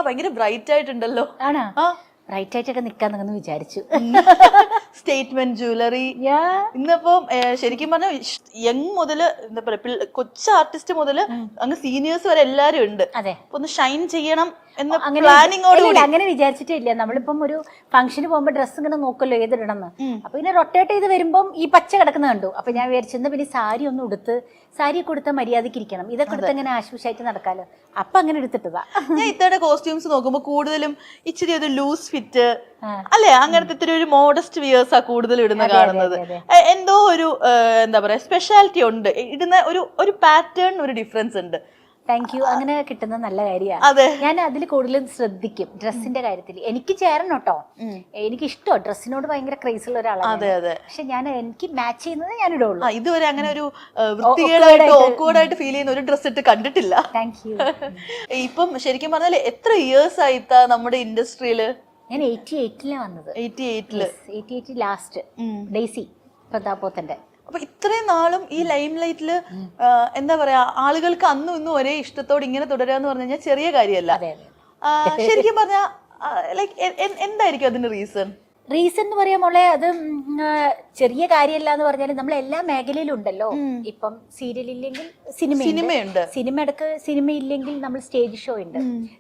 ഭയങ്കര ബ്രൈറ്റ് ആയിട്ടുണ്ടല്ലോ. ആണോ? ബ്രൈറ്റ് ആയിട്ടൊക്കെ നിക്കാന്ന് വിചാരിച്ചു. സ്റ്റേറ്റ്മെന്റ് ജ്വല്ലറി ഇന്നിപ്പം ശരിക്കും പറഞ്ഞ യങ് മുതല് എന്താ പറയാ കൊച്ചു ആർട്ടിസ്റ്റ് മുതല് അങ്ങ് സീനിയേഴ്സ് വരെ എല്ലാരും ഉണ്ട്. ഒന്ന് ഷൈൻ ചെയ്യണം എന്ന പ്ലാനിങ്ങോട് അങ്ങനെ വിചാരിച്ചിട്ടേ ഇല്ല. നമ്മളിപ്പം ഒരു ഫംഗ്ഷന് പോകുമ്പോ ഡ്രസ്സ് ഇങ്ങനെ നോക്കല്ലോ ഏതിടണമെന്ന്. അപ്പൊ ഇങ്ങനെ റൊട്ടേറ്റ് ചെയ്ത് വരുമ്പം ഈ പച്ച കിടക്കുന്ന കണ്ടു. അപ്പൊ ഞാൻ വിചാരിച്ചെന്ന് പിന്നെ സാരി ഒന്നും ഉടുത്ത്, സാരി കൊടുത്ത മര്യാദക്ക് ഇരിക്കണം, ഇതൊക്കെ എടുത്ത് ഇങ്ങനെ ആശ്വാസമായിട്ട് നടക്കാലോ. അപ്പൊ അങ്ങനെ എടുത്തിട്ടതാ. ഞാൻ ഇത്തവണ കോസ്റ്റ്യൂംസ് നോക്കുമ്പോ കൂടുതലും ഇച്ചിരി ഒരു ലൂസ് ഫിറ്റ് അല്ലെ, അങ്ങനത്തെ ഇത്തിരി ഒരു മോഡസ്റ്റ് വിയേഴ്സാ കൂടുതൽ ഇടുന്ന കാണുന്നത്. എന്തോ ഒരു എന്താ പറയാ സ്പെഷ്യാലിറ്റി ഉണ്ട്, ഇടുന്ന ഒരു പാറ്റേൺ, ഒരു ഡിഫറൻസ് ഉണ്ട്. Thank you. അങ്ങനെ കിട്ടുന്ന നല്ല കാര്യമാണ്. ഞാൻ അതിൽ കൂടുതലും ശ്രദ്ധിക്കും ഡ്രസ്സിന്റെ കാര്യത്തിൽ. എനിക്ക് ചേരണം കേട്ടോ, എനിക്ക് ഇഷ്ടോ ഡ്രസ്സിനോട് ഭയങ്കര ക്രേസ് ഉള്ള ഒരാളാണ്. പക്ഷെ എനിക്ക് മാച്ച് ചെയ്യുന്നത് ഞാൻ ഇടുള്ളൂ. ഇതുവരെ അങ്ങനെ ഒരു വൃത്തികേടായിട്ട് ഓക്വേർഡായിട്ട് ഫീൽ ചെയ്യുന്ന ഒരു ഡ്രസ് ഇട്ട് കണ്ടിട്ടില്ല. Thank you. ഇപ്പം ശരിക്കും പറഞ്ഞാൽ എത്ര ഇയേഴ്സ് ആയിത്ത നമ്മുടെ ഇൻഡസ്ട്രിയില്? ഞാൻ 88-ലാണ് വന്നത്. 88 ലാസ്റ്റ് ഡെയ്സി പ്രതാപോത്തന്റെ. അപ്പൊ ഇത്രയും നാളും ഈ ലൈം ലൈറ്റില് എന്താ പറയാ ആളുകൾക്ക് അന്നും ഇന്നും ഒരേ ഇഷ്ടത്തോടെ ഇങ്ങനെ തുടരാന്ന് പറഞ്ഞു കഴിഞ്ഞാൽ ചെറിയ കാര്യമല്ല. ശരിക്കും പറഞ്ഞ ലൈക്ക് എന്തായിരിക്കും അതിന്റെ റീസൺ എന്ന് പറയാൻ മോളെ? അത് ചെറിയ കാര്യമല്ല എന്ന് പറഞ്ഞാൽ നമ്മൾ എല്ലാ മേഖലയിലും ഉണ്ടല്ലോ. ഇപ്പം സീരിയൽ ഇല്ലെങ്കിൽ സിനിമയുണ്ട്, സിനിമ ഇല്ലെങ്കിൽ നമ്മൾ സ്റ്റേജ് ഷോ ഉണ്ട്,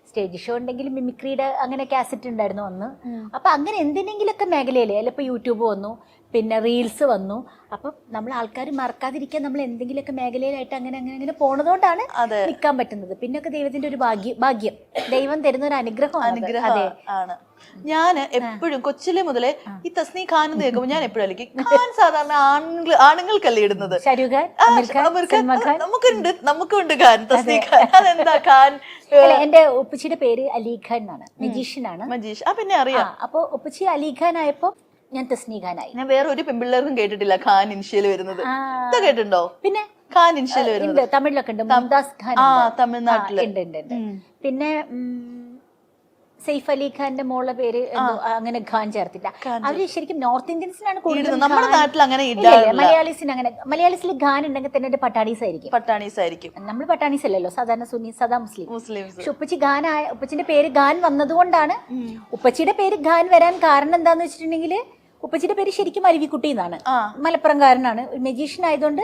സ്റ്റേജ് ഷോ ഉണ്ടെങ്കിൽ മിമിക്രിയുടെ അങ്ങനെ കാസറ്റ് ഉണ്ടായിരുന്നു അന്ന്. അപ്പൊ അങ്ങനെ എന്തിനെങ്കിലൊക്കെ മേഖലയില് അല്ല, ഇപ്പൊ യൂട്യൂബ് വന്നു, പിന്നെ റീൽസ് വന്നു. അപ്പം നമ്മൾ ആൾക്കാർ മറക്കാതിരിക്കാൻ നമ്മൾ എന്തെങ്കിലുമൊക്കെ മേഖലയിലായിട്ട് അങ്ങനെ പോണതുകൊണ്ടാണ് നിൽക്കാൻ പറ്റുന്നത്. പിന്നൊക്കെ ദൈവത്തിന്റെ ഒരു ഭാഗ്യം, ദൈവം തരുന്ന ഒരു അനുഗ്രഹമാണ്. ഞാൻ എപ്പോഴും കൊച്ചിലെ മുതലേ ഈ തസ്നി ഖാൻ എന്ന് കേൾക്കുമ്പോൾ ഞാൻ എപ്പോഴും അല്ലെങ്കിൽ ഖാൻ സാധാരണ ആണുങ്ങൾക്കല്ലേ ഇടുന്നത്. നമുക്കുണ്ട് ഖാൻ, തസ്നി ഖാൻ. അതെന്താ ഖാൻ? എന്റെ ഉപ്പച്ചിയുടെ പേര് അലിഖാൻ എന്നാണ്, മജീഷ്യനാണ്. പിന്നെ അറിയാം. അപ്പൊ ഉപ്പച്ചി അലിഖാൻ ആയപ്പോ ഞാൻ തസ്നി ഖാനായി. ഞാൻ വേറെ ഒരു പെൺപിള്ളേർക്കും കേട്ടിട്ടില്ല ഖാൻ ഇൻഷ്യൽ വരുന്നത്. കേട്ടിട്ടുണ്ടോ? പിന്നെ ഖാൻ ഇൻഷ്യൽ വരുന്നത് തമിഴിലൊക്കെ ഉണ്ട്, മുംതാസ് ഖാൻ തമിഴ്നാട്ടില് ഉണ്ട്. പിന്നെ സെയ്ഫ് അലി ഖാന്റെ മോളുടെ പേര് അങ്ങനെ ഖാൻ ചേർത്തില്ല. അവര് ശരിക്കും നോർത്ത് ഇന്ത്യൻസിനാണ് കൂടുതൽ. നമ്മുടെ നാട്ടിൽ അങ്ങനെ മലയാളീസിന് അങ്ങനെ, മലയാളീസിൽ ഖാൻ ഉണ്ടെങ്കിൽ തന്നെ പട്ടാണീസ് ആയിരിക്കും. നമ്മൾ പട്ടാണീസ് അല്ലല്ലോ, സാധാരണ സുന്നി സദാ മുസ്ലിം. പക്ഷെ ഉപ്പച്ചി ഉപ്പച്ചിന്റെ പേര് ഖാൻ വന്നതുകൊണ്ടാണ്. ഉപ്പച്ചിയുടെ പേര് ഖാൻ വരാൻ കാരണം എന്താന്ന് വെച്ചിട്ടുണ്ടെങ്കിൽ ഉപ്പച്ചിയുടെ പേര് ശരിക്കും അരുവിക്കുട്ടി എന്നാണ്, മലപ്പുറംകാരനാണ്. ഒരു മജീഷ്യൻ ആയതുകൊണ്ട്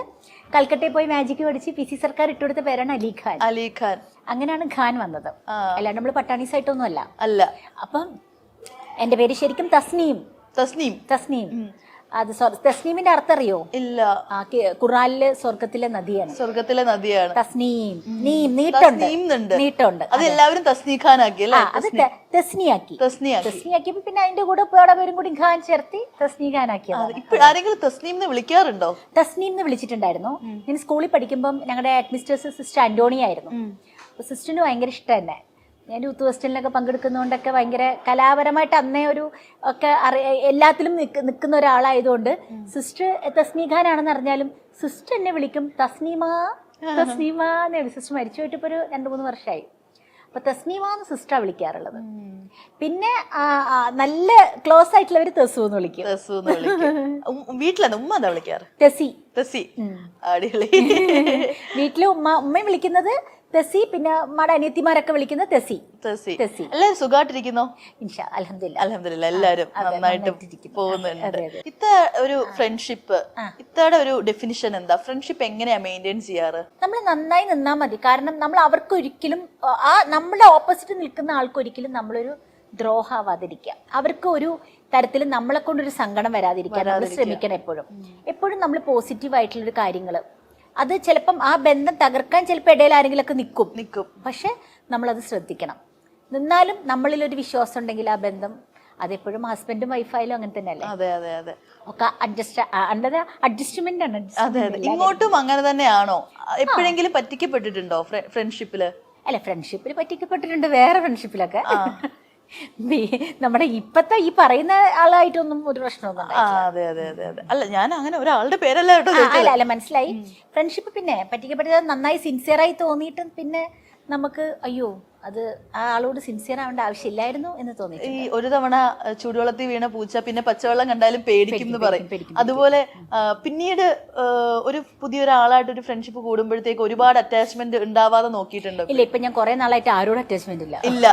കൽക്കട്ടയിൽ പോയി മാജിക് പഠിച്ച് PC സർക്കാർ ഇട്ടുകൊടുത്ത പേരാണ് അലിഖാൻ. അങ്ങനെയാണ് ഖാൻ വന്നത്, അല്ലാണ്ട് നമ്മള് പട്ടാണീസ് ആയിട്ടൊന്നും അല്ല. അപ്പം എന്റെ പേര് ശരിക്കും തസ്നീം. അത് തസ്നീമിന്റെ അർത്ഥം അറിയോ? ഇല്ല. ഖുറാനിലെ സ്വർഗത്തിലെ നദിയാണ്. തസ്നീം, നീട്ടുണ്ട്. അത് എല്ലാവരും തസ്നീഖാനാക്കി അല്ലേ? അത് തസ്നിയാക്കിയപ്പോ പിന്നെ അതിന്റെ കൂടെ പേരും കൂടി ഖാൻ ചേർത്തി തസ്നീഖാനാക്കിയത്. ആരെങ്കിലും തസ്നീം വിളിക്കാറുണ്ടോ? തസ്നീം വിളിച്ചിട്ടുണ്ടായിരുന്നു. ഞാൻ സ്കൂളിൽ പഠിക്കുമ്പോൾ ഞങ്ങളുടെ അഡ്മിനിസ്ട്രേറ്റർ സിസ്റ്റർ അന്റോണി ആയിരുന്നു. അപ്പൊ സിസ്റ്ററിന് ഭയങ്കര ഇഷ്ടം തന്നെ. ഞാൻ യൂത്ത് ഫെസ്റ്റിവലിനൊക്കെ പങ്കെടുക്കുന്നതുകൊണ്ടൊക്കെ ഭയങ്കര കലാപരമായിട്ട് അന്നേ ഒരു ഒക്കെ എല്ലാത്തിലും നിൽക്കുന്ന ഒരാളായതുകൊണ്ട് സിസ്റ്റർ തസ്നി ഖാൻ ആണെന്ന് അറിഞ്ഞാലും സിസ്റ്റർ എന്നെ വിളിക്കും തസ്നീമാന്ന്. സിസ്റ്റർ മരിച്ചു പോയിട്ട് ഇപ്പോൾ ഒരു 2-3 വർഷമായി. അപ്പൊ തസ്നീമാന്ന് സിസ്റ്ററാ വിളിക്കാറുള്ളത്. പിന്നെ നല്ല ക്ലോസ് ആയിട്ടുള്ളവര് തെസു എന്ന് വിളിക്കും. വീട്ടിലാണ് ഉമ്മ എന്താ വിളിക്കാറ്? തെസി. വീട്ടില് ഉമ്മയും വിളിക്കുന്നത് തെസി, പിന്നെ നമ്മുടെ അനിയത്തിമാരൊക്കെ വിളിക്കുന്നത് തെസി. എല്ലാവരും സുഖമായിട്ടിരിക്കുന്നോ? അൽഹംദുലില്ലാ എല്ലാവരും നന്നായിട്ട് പോകുന്നുണ്ട്. ഒരു ഫ്രണ്ട്ഷിപ്പ്, ഇത്തയുടെ ഒരു ഡെഫിനിഷൻ എന്താ? ഫ്രണ്ട്ഷിപ്പ് എങ്ങനെയാ മെയിൻറ്റെയിൻ ചെയ്യാറ്? നമ്മൾ നന്നായി നിന്നാ മതി. കാരണം നമ്മൾ അവർക്കൊരിക്കലും നമ്മുടെ ഓപ്പോസിറ്റ് നിൽക്കുന്ന ആൾക്കൊരിക്കലും നമ്മളൊരു ദ്രോഹമാവാതിരിക്കുക, അവർക്ക് ഒരു തരത്തിലും നമ്മളെ കൊണ്ടൊരു സങ്കടം വരാതിരിക്കാൻ നമ്മൾ ശ്രമിക്കണം. എപ്പോഴും നമ്മൾ പോസിറ്റീവ് ആയിട്ടുള്ളൊരു കാര്യങ്ങൾ, അത് ചിലപ്പം ആ ബന്ധം തകർക്കാൻ ചിലപ്പോൾ ഇടയിൽ ആരെങ്കിലുമൊക്കെ നിൽക്കും. പക്ഷെ നമ്മളത് ശ്രദ്ധിക്കണം. നിന്നാലും നമ്മളിലൊരു വിശ്വാസം ഉണ്ടെങ്കിൽ ആ ബന്ധം, അതെപ്പോഴും ഹസ്ബൻഡും വൈഫായാലും അങ്ങനെ തന്നെയല്ലേ, ഒക്കെ അഡ്ജസ്റ്റ്മെന്റ് ആണ്. ഇങ്ങോട്ടും അങ്ങനെ തന്നെയാണോ? എപ്പോഴെങ്കിലും പറ്റിക്കപ്പെട്ടിട്ടുണ്ടോ ഫ്രണ്ട്ഷിപ്പില്? അല്ല, ഫ്രണ്ട്ഷിപ്പിൽ പറ്റിക്കപ്പെട്ടിട്ടുണ്ട്, വേറെ ഫ്രണ്ട്ഷിപ്പിലൊക്കെ. നമ്മുടെ ഇപ്പത്തെ ഈ പറയുന്ന ആളായിട്ടൊന്നും ഒരു പ്രശ്നമൊന്നും. അല്ല, ഞാൻ അങ്ങനെ ഒരാളുടെ പേരല്ല കേട്ടോ. അല്ല, മനസ്സിലായി. ഫ്രണ്ട്ഷിപ്പ് പിന്നെ പറ്റിക്കപ്പെട്ടത് നന്നായി സിൻസിയറായി തോന്നിയിട്ട് പിന്നെ നമുക്ക് അയ്യോ അത് ആ ആളോട് സിൻസിയർ ആവേണ്ട ആവശ്യമില്ലായിരുന്നു എന്ന് തോന്നി. ഈ ഒരു തവണ ചൂടുവെള്ളത്തിൽ വീണ പൂച്ച പിന്നെ പച്ചവെള്ളം കണ്ടാലും പേടിക്കും എന്ന് പറയും. അതുപോലെ പിന്നീട് ഒരു പുതിയൊരാളായിട്ട് ഒരു ഫ്രണ്ട്ഷിപ്പ് കൂടുമ്പോഴത്തേക്ക് ഒരുപാട് അറ്റാച്ച്മെന്റ് ഉണ്ടാവാതെ നോക്കിയിട്ടുണ്ടോ? ഇല്ല, ഇപ്പൊ ഞാൻ കുറെ നാളായിട്ട് ആരോടും അറ്റാച്ച്മെന്റ് ഇല്ല.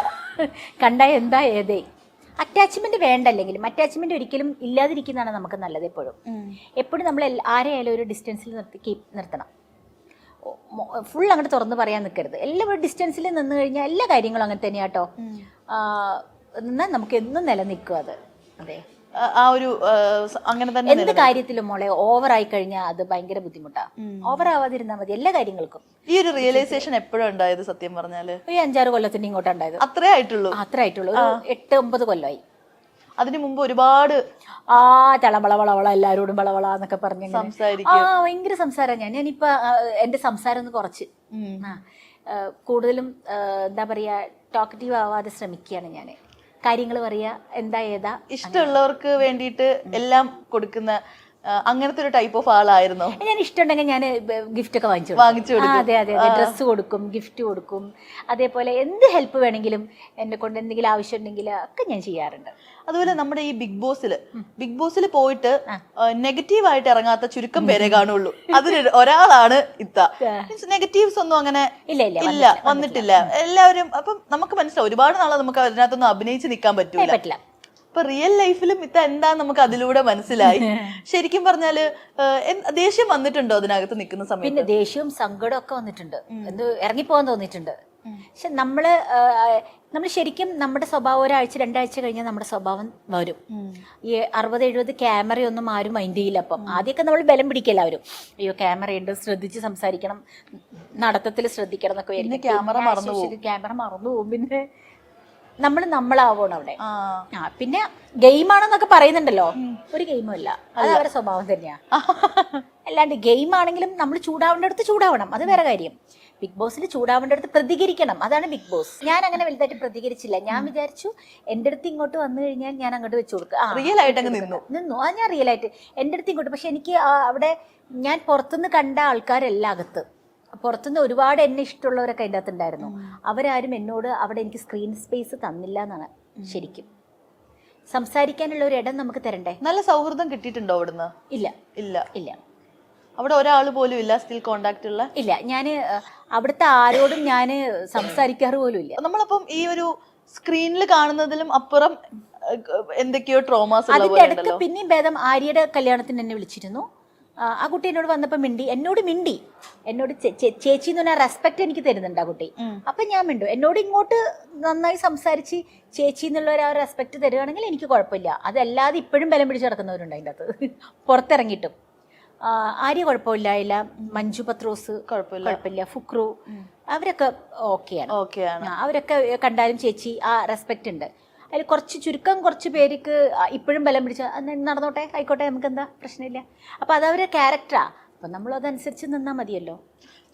കണ്ടാൽ എന്താ ഏതേ. അറ്റാച്ച്മെന്റ് വേണ്ടല്ലെങ്കിലും അറ്റാച്ച്മെന്റ് ഒരിക്കലും ഇല്ലാതിരിക്കുന്നതാണ് നമുക്ക് നല്ലത്. എപ്പോഴും നമ്മൾ ആരെയായാലും ഒരു ഡിസ്റ്റൻസിൽ നിർത്തണം. ഫുൾ അങ്ങോട്ട് തുറന്ന് പറയാൻ നിൽക്കരുത്. എല്ലാവരും ഡിസ്റ്റൻസിൽ നിന്ന് കഴിഞ്ഞാൽ എല്ലാ കാര്യങ്ങളും അങ്ങനെ തന്നെയാട്ടോ. എന്നാൽ നമുക്ക് എന്നും നിലനിൽക്കും അത്. അതെ, ആ ഒരു അങ്ങനെ തന്നെ എന്ത് കാര്യത്തിലും മോളെ ഓവറായി കഴിഞ്ഞാൽ അത് ഭയങ്കര ബുദ്ധിമുട്ടാണ്. ഓവർ ആവാതിരുന്നാൽ മതി എല്ലാ കാര്യങ്ങൾക്കും. ഈ ഒരു റിയലൈസേഷൻ എപ്പോഴും ഉണ്ടായത് സത്യം പറഞ്ഞാല് ഈ 5-6 കൊല്ലത്തിന് ഇങ്ങോട്ട് ഉണ്ടായത്. അത്രേ ആയിട്ടുള്ളൂ. ഒരു 8-9 കൊല്ലമായി. അതിനു മുമ്പ് ഒരുപാട് വളവള എല്ലാരോടും വളവള എന്നൊക്കെ പറഞ്ഞ് ഭയങ്കര സംസാരം. ഞാനിപ്പോ എന്റെ സംസാരം ഒന്ന് കുറച്ച് കൂടുതലും എന്താ പറയാ ടോക്കറ്റീവ് ആവാതെ ശ്രമിക്കുകയാണ് ഞാൻ. കാര്യങ്ങൾ പറയാ എന്താ ഏതാ ഇഷ്ടമുള്ളവർക്ക് വേണ്ടിയിട്ട് എല്ലാം കൊടുക്കുന്ന അങ്ങനത്തെ ഒരു ടൈപ്പ് ഓഫ് ആളായിരുന്നോ? ഞാൻ ഇഷ്ടമുണ്ടെങ്കിൽ ഞാൻ ഗിഫ്റ്റ് ഒക്കെ വാങ്ങിച്ചു കൊടുക്കും. അതെ, ഡ്രസ്സ് കൊടുക്കും, ഗിഫ്റ്റ് കൊടുക്കും. അതേപോലെ എന്ത് ഹെൽപ്പ് വേണമെങ്കിലും എന്നെ കൊണ്ട് എന്തെങ്കിലും ആവശ്യം ഉണ്ടെങ്കിൽ ഒക്കെ ഞാൻ ചെയ്യാറുണ്ട്. അതുപോലെ നമ്മുടെ ഈ ബിഗ് ബോസിൽ പോയിട്ട് നെഗറ്റീവായിട്ട് ഇറങ്ങാത്ത ചുരുക്കം പേരെ കാണുള്ളൂ. അതിൽ ഒരാളാണ് ഇത്ത. മീൻസ് നെഗറ്റീവ്സ് ഒന്നും അങ്ങനെ ഇല്ല, വന്നിട്ടില്ല. എല്ലാവരും അപ്പം നമുക്ക് മനസ്സിലാവും ഒരുപാട് നാളെ നമുക്ക് അതിനകത്തൊന്നും അഭിനയിച്ച് നിൽക്കാൻ പറ്റില്ല. ഇപ്പൊ റിയൽ ലൈഫിലും ഇത്ത എന്താന്ന് നമുക്ക് അതിലൂടെ മനസ്സിലായി. ശരിക്കും പറഞ്ഞാല് ദേഷ്യം വന്നിട്ടുണ്ടോ അതിനകത്ത് നിൽക്കുന്ന സമയത്ത്? പിന്നെ ദേഷ്യവും സങ്കടവും ഒക്കെ വന്നിട്ടുണ്ട്. എന്ത് ഇറങ്ങിപ്പോകാൻ തോന്നിയിട്ടുണ്ട്. പക്ഷെ നമ്മള് ശരിക്കും നമ്മുടെ സ്വഭാവം 1-2 ആഴ്ച കഴിഞ്ഞാൽ നമ്മുടെ സ്വഭാവം വരും. ഈ 60-70 ക്യാമറയൊന്നും ആരും മൈൻഡ് ചെയ്യില്ല. അപ്പം ആദ്യമൊക്കെ നമ്മൾ ബലം പിടിക്കില്ല. അവരും അയ്യോ ക്യാമറയുണ്ട്, ശ്രദ്ധിച്ച് സംസാരിക്കണം, നടത്തത്തിൽ ശ്രദ്ധിക്കണം എന്നൊക്കെ. ക്യാമറ മറന്നു പോകും. പിന്നെ നമ്മളാവണം അവിടെ. പിന്നെ ഗെയിമാണെന്നൊക്കെ പറയുന്നുണ്ടല്ലോ, ഒരു ഗെയിമും അല്ല, അത് അവരുടെ സ്വഭാവം തന്നെയാ. അല്ലാണ്ട് ഗെയിം ആണെങ്കിലും നമ്മൾ ചൂടാവേണ്ട അടുത്ത് ചൂടാവണം, അത് വേറെ കാര്യം. ബിഗ് ബോസിൽ ചൂടാവേണ്ട അടുത്ത് പ്രതികരിക്കണം, അതാണ് ബിഗ് ബോസ്. ഞാൻ അങ്ങനെ വലുതായിട്ട് പ്രതികരിച്ചില്ല. ഞാൻ വിചാരിച്ചു എൻ്റെ അടുത്ത് ഇങ്ങോട്ട് വന്നു കഴിഞ്ഞാൽ ഞാൻ അങ്ങോട്ട് വെച്ചു കൊടുക്കുക. റിയൽ ആയിട്ട് നിന്നു. അത് ഞാൻ റിയൽ ആയിട്ട് എൻ്റെ അടുത്ത് ഇങ്ങോട്ട്. പക്ഷെ എനിക്ക് അവിടെ ഞാൻ പുറത്തുനിന്ന് കണ്ട ആൾക്കാരെല്ലാം അകത്ത്, പുറത്തുനിന്ന് ഒരുപാട് എന്നെ ഇഷ്ടമുള്ളവരൊക്കെ അതിൻ്റെ അകത്ത് ഉണ്ടായിരുന്നു. അവരാരും എന്നോട് അവിടെ എനിക്ക് സ്ക്രീൻ സ്പേസ് തന്നില്ല എന്നാണ്. ശരിക്കും സംസാരിക്കാനുള്ള ഒരു ഇടം നമുക്ക് തരണ്ടേ. നല്ല സൗഹൃദം കിട്ടിയിട്ടുണ്ടോ അവിടുന്ന്? ഇല്ല. അവിടെ ഒരാൾ പോലും ഇല്ല സ്റ്റിൽ കോണ്ടാക്ട് ഉള്ള? ഇല്ല, ഞാൻ അവിടുത്തെ ആരോടും ഞാൻ സംസാരിക്കാറ് പോലും ഇല്ല. നമ്മളപ്പം ഈ ഒരു സ്ക്രീനിൽ കാണുന്നതിലും അപ്പുറം എന്തൊക്കെയോ ട്രോമാസ്. അതിന്റെ അടുത്ത് പിന്നെയും ഭേദം ആര്യയുടെ കല്യാണത്തിന് എന്നെ വിളിച്ചിരുന്നു. ആ കുട്ടി എന്നോട് വന്നപ്പോൾ എന്നോട് ചേച്ചി എന്ന് പറഞ്ഞാൽ റെസ്പെക്ട് എനിക്ക് തരുന്നുണ്ട് ആ കുട്ടി. അപ്പൊ ഞാൻ മിണ്ടും. എന്നോട് ഇങ്ങോട്ട് നന്നായി സംസാരിച്ച് ചേച്ചി എന്നുള്ള ഒരു റെസ്പെക്ട് തരുകയാണെങ്കിൽ എനിക്ക് കുഴപ്പമില്ല. അതല്ലാതെ ഇപ്പോഴും ബലം പിടിച്ച് നടക്കുന്നവരുണ്ട് അതിൻ്റെ അകത്ത് പുറത്തിറങ്ങിയിട്ടും. ആര്യ കുഴപ്പമില്ല, മഞ്ജു പത്രോസ് കുഴപ്പമില്ല, ഫുക്രു അവരൊക്കെ ഓക്കെയാണ്. അവരൊക്കെ കണ്ടാലും ചേച്ചി ആ റെസ്പെക്ട് ഉണ്ട്. അതിൽ കുറച്ച് പേർക്ക് ഇപ്പോഴും ബലം പിടിച്ച നടന്നോട്ടെ, ആയിക്കോട്ടെ, നമുക്ക് എന്താ പ്രശ്നമില്ല. അപ്പം അതവരുടെ ക്യാരക്ടറാ. അപ്പം നമ്മൾ അതനുസരിച്ച് നിന്നാൽ മതിയല്ലോ.